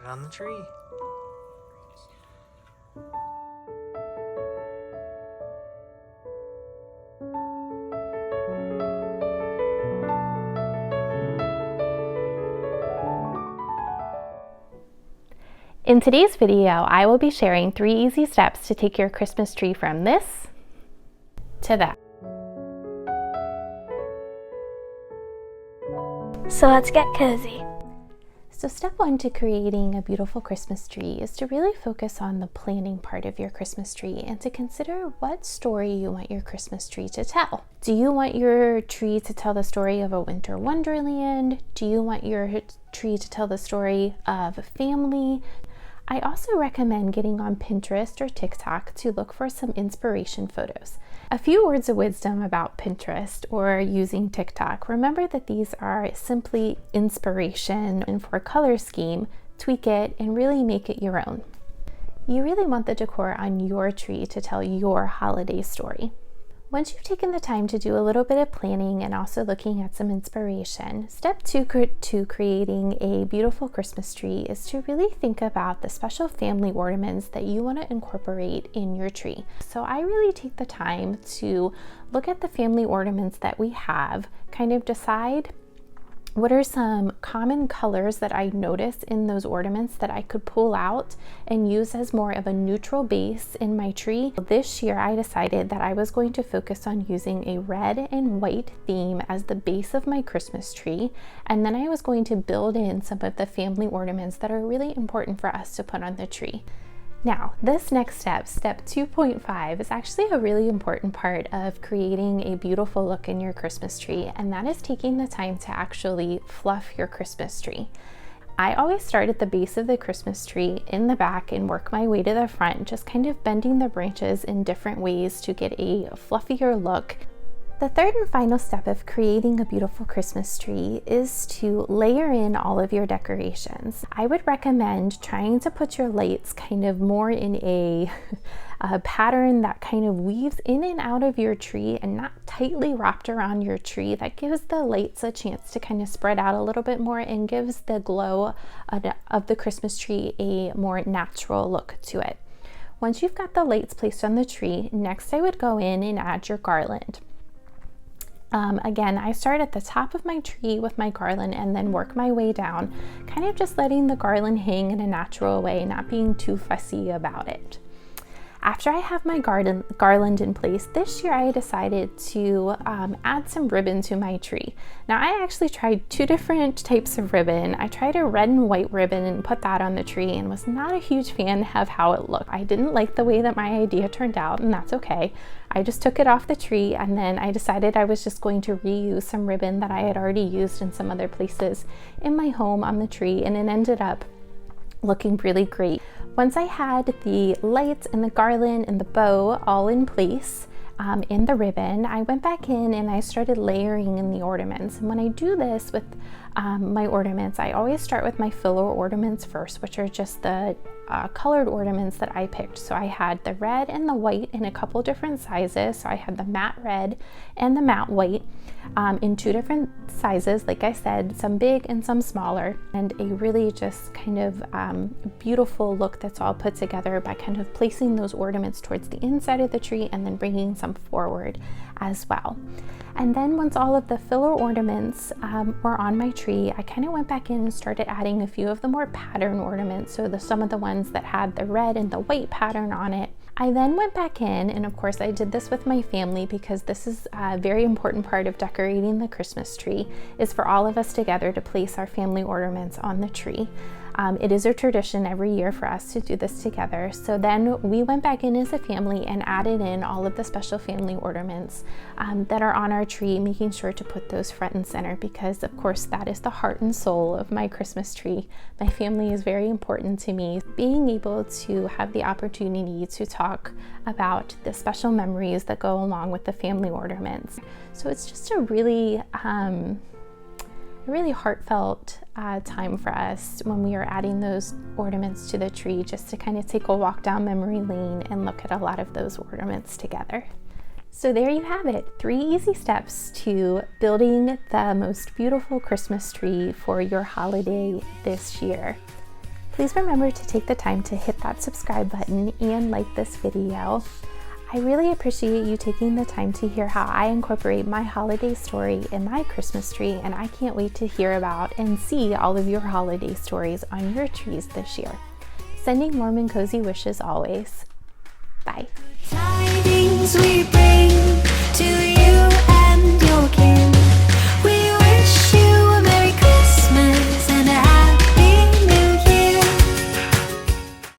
Put it on the tree. In today's video, I will be sharing 3 easy steps to take your Christmas tree from this to that. So let's get cozy. So step 1 to creating a beautiful Christmas tree is to really focus on the planning part of your Christmas tree and to consider what story you want your Christmas tree to tell. Do you want your tree to tell the story of a winter wonderland? Do you want your tree to tell the story of a family? I also recommend getting on Pinterest or TikTok to look for some inspiration photos. A few words of wisdom about Pinterest or using TikTok. Remember that these are simply inspiration, and for a color scheme, tweak it and really make it your own. You really want the decor on your tree to tell your holiday story. Once you've taken the time to do a little bit of planning and also looking at some inspiration, step 2 to creating a beautiful Christmas tree is to really think about the special family ornaments that you want to incorporate in your tree. So I really take the time to look at the family ornaments that we have, kind of decide what are some common colors that I notice in those ornaments that I could pull out and use as more of a neutral base in my tree. This year I decided that I was going to focus on using a red and white theme as the base of my Christmas tree, and then I was going to build in some of the family ornaments that are really important for us to put on the tree. Now, this next step, step 2.5, is actually a really important part of creating a beautiful look in your Christmas tree, and that is taking the time to actually fluff your Christmas tree. I always start at the base of the Christmas tree in the back and work my way to the front, just kind of bending the branches in different ways to get a fluffier look. The third and final step of creating a beautiful Christmas tree is to layer in all of your decorations. I would recommend trying to put your lights kind of more in a pattern that kind of weaves in and out of your tree and not tightly wrapped around your tree. That gives the lights a chance to kind of spread out a little bit more and gives the glow of the Christmas tree a more natural look to it. Once you've got the lights placed on the tree, next I would go in and add your garland. Again, I start at the top of my tree with my garland and then work my way down, kind of just letting the garland hang in a natural way, not being too fussy about it. After I have my garland in place, this year I decided to add some ribbon to my tree. Now I actually tried 2 different types of ribbon. I tried a red and white ribbon and put that on the tree and was not a huge fan of how it looked. I didn't like the way that my idea turned out, and that's okay. I just took it off the tree, and then I decided I was just going to reuse some ribbon that I had already used in some other places in my home on the tree, and it ended up looking really great. Once I had the lights and the garland and the bow all in place in the ribbon, I went back in and I started layering in the ornaments. And when I do this with my ornaments, I always start with my filler ornaments first, which are just the colored ornaments that I picked. So I had the red and the white in a couple different sizes. So I had the matte red and the matte white in 2 different sizes, like I said, some big and some smaller, and a really just kind of beautiful look that's all put together by kind of placing those ornaments towards the inside of the tree and then bringing some forward as well. And then once all of the filler ornaments were on my tree, I kind of went back in and started adding a few of the more pattern ornaments, so some of the ones that had the red and the white pattern on it. I then went back in, and of course I did this with my family because this is a very important part of decorating the Christmas tree, is for all of us together to place our family ornaments on the tree. It is a tradition every year for us to do this together. So then we went back in as a family and added in all of the special family ornaments that are on our tree, making sure to put those front and center because of course that is the heart and soul of my Christmas tree. My family is very important to me. Being able to have the opportunity to talk about the special memories that go along with the family ornaments. So it's just a really heartfelt time for us when we are adding those ornaments to the tree, just to kind of take a walk down memory lane and look at a lot of those ornaments together. So there you have it, 3 easy steps to building the most beautiful Christmas tree for your holiday this year. Please remember to take the time to hit that subscribe button and like this video. I really appreciate you taking the time to hear how I incorporate my holiday story in my Christmas tree, and I can't wait to hear about and see all of your holiday stories on your trees this year. Sending warm and cozy wishes always. Bye. Tidings we bring to you.